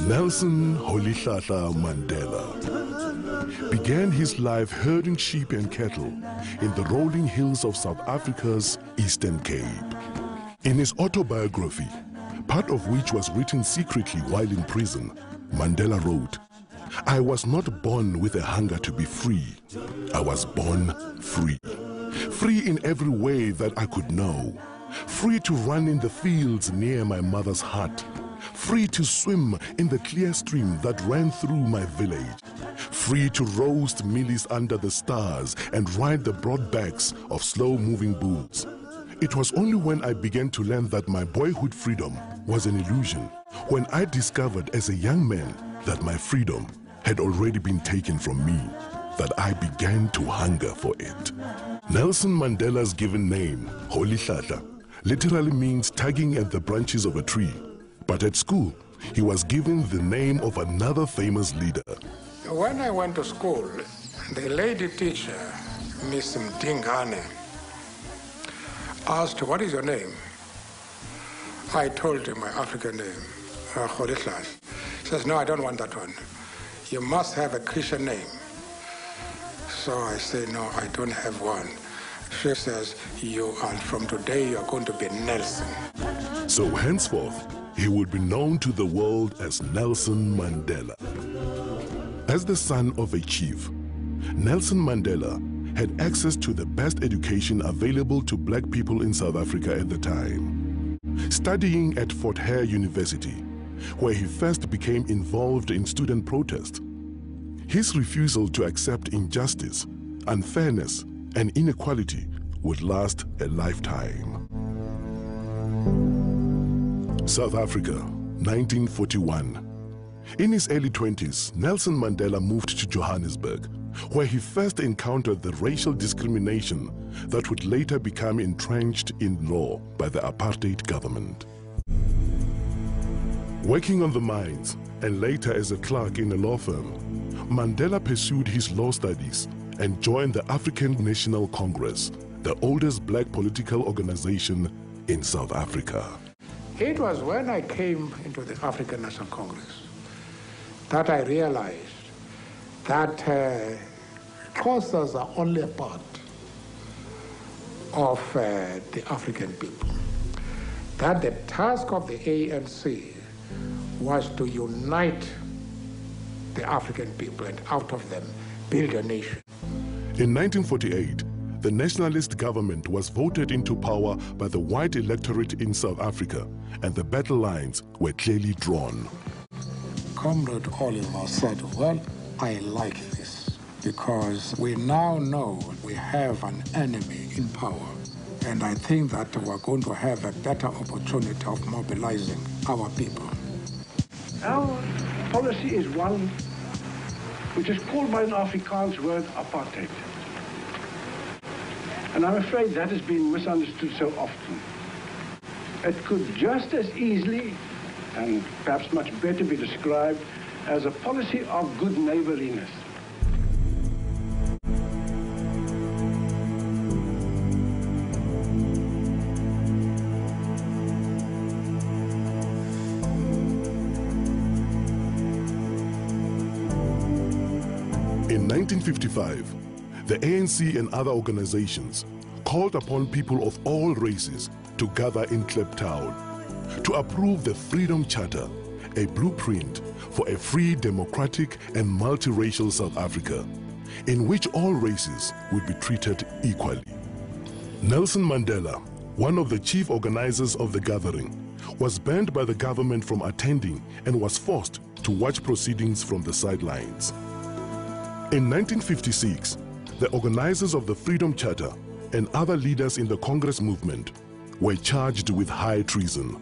Nelson Mandela began his life herding sheep and cattle in the rolling hills of South Africa's Eastern Cape. In his autobiography, part of which was written secretly while in prison, Mandela wrote, "I was not born with a hunger to be free. I was born free. Free in every way that I could know. Free to run in the fields near my mother's hut. Free to swim in the clear stream that ran through my village. Free to roast mealies under the stars and ride the broad backs of slow-moving bulls. It was only when I began to learn that my boyhood freedom was an illusion, when I discovered as a young man that my freedom had already been taken from me, that I began to hunger for it." Nelson Mandela's given name, Holihlahla, literally means tugging at the branches of a tree. But at school, he was given the name of another famous leader. When I went to school, the lady teacher, Miss Mdingane, asked, "What is your name?" I told her my African name, Holihlahla. She says, "No, I don't want that one. You must have a Christian name." So I say, "No, I don't have one." She says, from today, you are going to be Nelson." So henceforth, he would be known to the world as Nelson Mandela. As the son of a chief, Nelson Mandela had access to the best education available to black people in South Africa at the time. Studying at Fort Hare University, where he first became involved in student protest, his refusal to accept injustice, unfairness, and inequality would last a lifetime. South Africa, 1941. In his early 20s, Nelson Mandela moved to Johannesburg, where he first encountered the racial discrimination that would later become entrenched in law by the apartheid government. Working on the mines and later as a clerk in a law firm, Mandela pursued his law studies and joined the African National Congress, the oldest black political organization in South Africa. It was when I came into the African National Congress that I realized that Xhosas are only a part of the African people. That the task of the ANC was to unite the African people and out of them build a nation. In 1948, the nationalist government was voted into power by the white electorate in South Africa, and the battle lines were clearly drawn. Comrade Oliver said, "Well, I like this because we now know we have an enemy in power, and I think that we're going to have a better opportunity of mobilizing our people." Our policy is one which is called by an Afrikaans word apartheid. And I'm afraid that has been misunderstood so often. It could just as easily, and perhaps much better, be described as a policy of good neighborliness. In 1955, the ANC and other organizations called upon people of all races to gather in Kliptown to approve the Freedom Charter, a blueprint for a free, democratic, and multiracial South Africa, in which all races would be treated equally. Nelson Mandela, one of the chief organizers of the gathering, was banned by the government from attending and was forced to watch proceedings from the sidelines. In 1956, the organizers of the Freedom Charter and other leaders in the Congress movement were charged with high treason.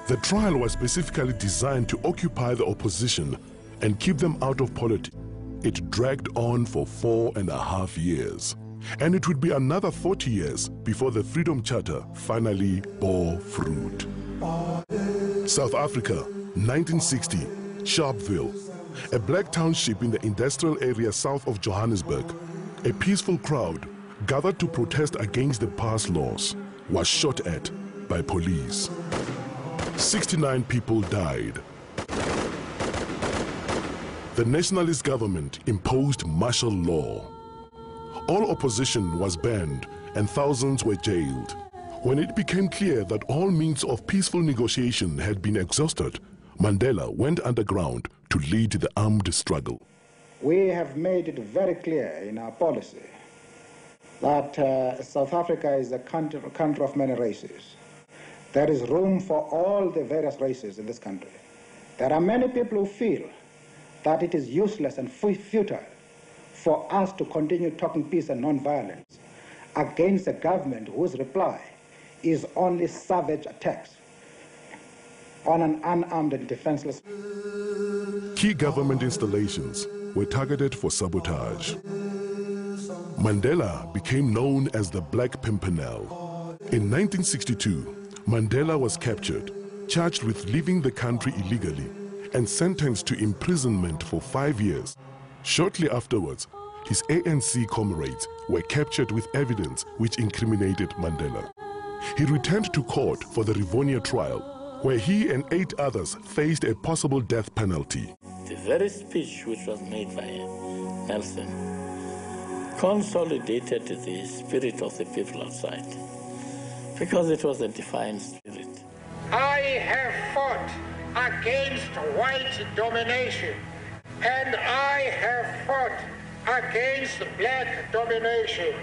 The trial was specifically designed to occupy the opposition and keep them out of politics. It dragged on for 4.5 years, and it would be another 40 years before the Freedom Charter finally bore fruit. South Africa, 1960, Sharpeville, a black township in the industrial area south of Johannesburg. A peaceful crowd gathered to protest against the pass laws. was shot at by police. 69 people died. The nationalist government imposed martial law. All opposition was banned and thousands were jailed. When it became clear that all means of peaceful negotiation had been exhausted, Mandela went underground to lead the armed struggle. We have made it very clear in our policy that South Africa is a country of many races. There is room for all the various races in this country. There are many people who feel that it is useless and futile for us to continue talking peace and non-violence against a government whose reply is only savage attacks on an unarmed and defenseless. Key government installations were targeted for sabotage. Mandela became known as the Black Pimpernel. In 1962, Mandela was captured, charged with leaving the country illegally, and sentenced to imprisonment for 5 years. Shortly afterwards, his ANC comrades were captured with evidence which incriminated Mandela. He returned to court for the Rivonia trial, where he and 8 others faced a possible death penalty. The very speech which was made by Nelson consolidated the spirit of the people outside, because it was a defiant spirit. I have fought against white domination, and I have fought against black domination.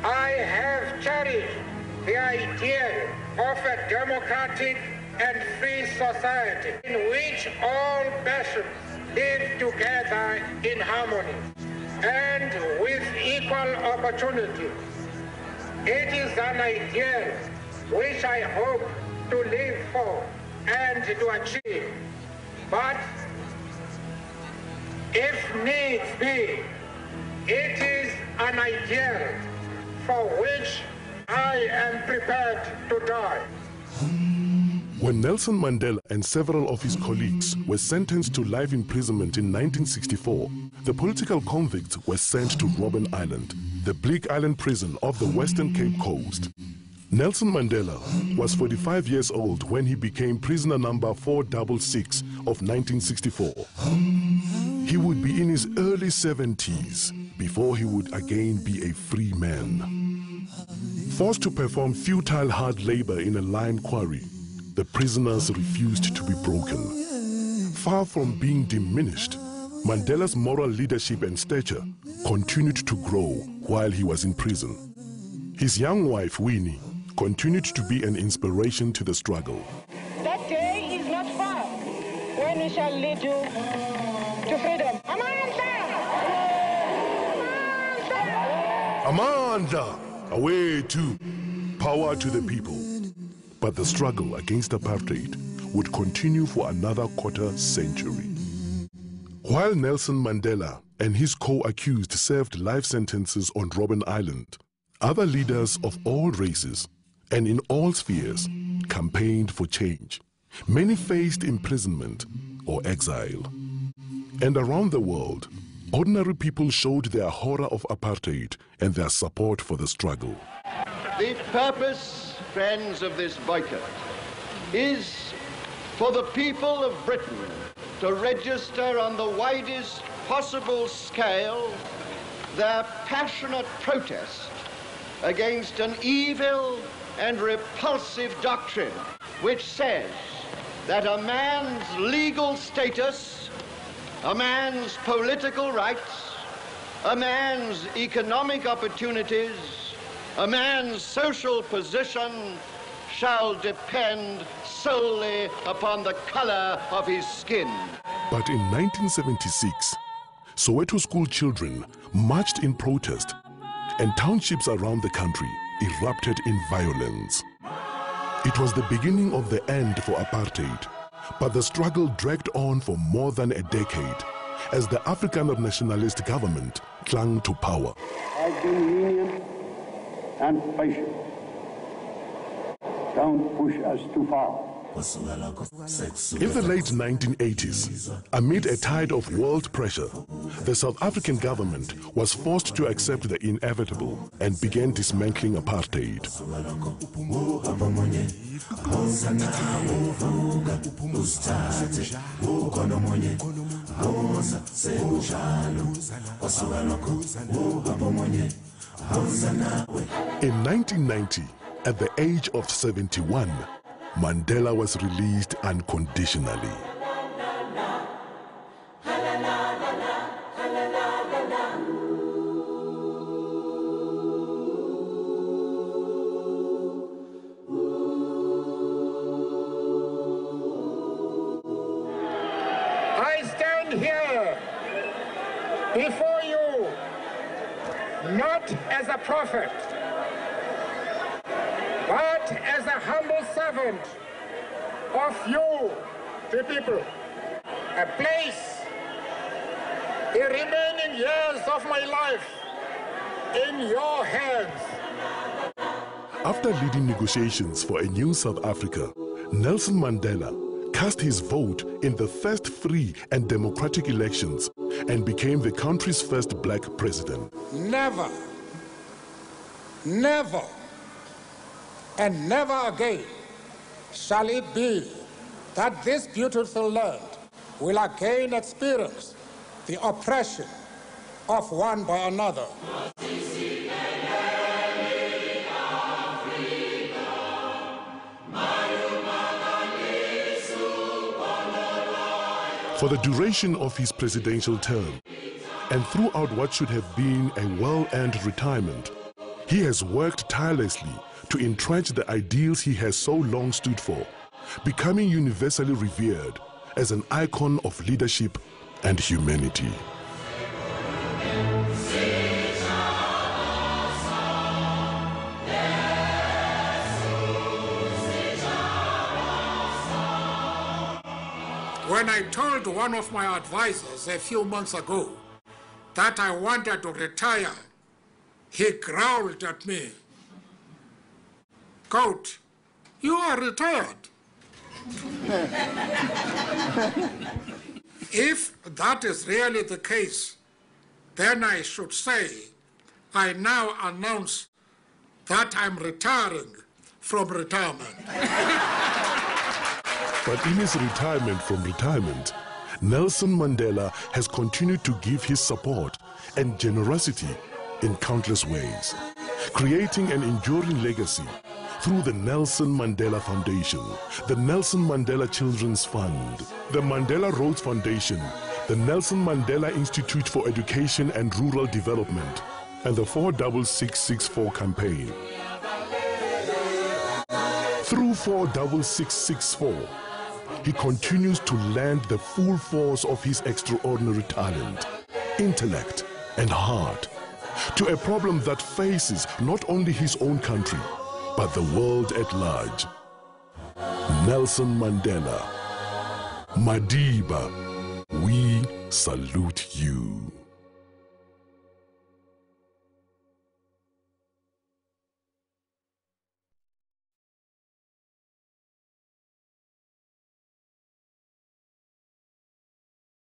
I have cherished the idea of a democratic and free society in which all nations live together in harmony and with equal opportunities. It is an ideal which I hope to live for and to achieve. But if needs be, it is an ideal for which I am prepared to die. When Nelson Mandela and several of his colleagues were sentenced to life imprisonment in 1964, the political convicts were sent to Robben Island, the bleak island prison off the Western Cape Coast. Nelson Mandela was 45 years old when he became prisoner number 466 of 1964. He would be in his early 70s before he would again be a free man. Forced to perform futile hard labor in a lime quarry, the prisoners refused to be broken. Far from being diminished, Mandela's moral leadership and stature continued to grow while he was in prison. His young wife, Winnie, continued to be an inspiration to the struggle. That day is not far when we shall lead you to freedom. Amanda! Away to power to the people. But the struggle against apartheid would continue for another quarter century. While Nelson Mandela and his co-accused served life sentences on Robben Island, other leaders of all races and in all spheres campaigned for change. Many faced imprisonment or exile. And around the world, ordinary people showed their horror of apartheid and their support for the struggle. The purpose, friends, of this boycott is for the people of Britain to register on the widest possible scale their passionate protest against an evil and repulsive doctrine which says that a man's legal status, a man's political rights, a man's economic opportunities, a man's social position shall depend solely upon the color of his skin. But in 1976, Soweto school children marched in protest, and townships around the country erupted in violence. It was the beginning of the end for apartheid, but the struggle dragged on for more than a decade as the Afrikaner nationalist government clung to power. I've been lenient and patient. Don't push us too far. In the late 1980s, amid a tide of world pressure, the South African government was forced to accept the inevitable and began dismantling apartheid. In 1990, at the age of 71, Mandela was released unconditionally. I stand here before you not as a prophet, but as a humble servant of you, the people. I place the remaining years of my life in your hands. After leading negotiations for a new South Africa, Nelson Mandela cast his vote in the first free and democratic elections and became the country's first black president. Never, never, and never again shall it be that this beautiful land will again experience the oppression of one by another. For the duration of his presidential term, and throughout what should have been a well-earned retirement, he has worked tirelessly to entrench the ideals he has so long stood for, becoming universally revered as an icon of leadership and humanity. When I told one of my advisors a few months ago that I wanted to retire, he growled at me, "Goat, you are retired." If that is really the case, then I should say, I now announce that I'm retiring from retirement. But in his retirement from retirement, Nelson Mandela has continued to give his support and generosity in countless ways, creating an enduring legacy through the Nelson Mandela Foundation, the Nelson Mandela Children's Fund, the Mandela Rhodes Foundation, the Nelson Mandela Institute for Education and Rural Development, and the 46664 campaign. Through 46664, he continues to lend the full force of his extraordinary talent, intellect, and heart to a problem that faces not only his own country, but the world at large. Nelson Mandela, Madiba, we salute you.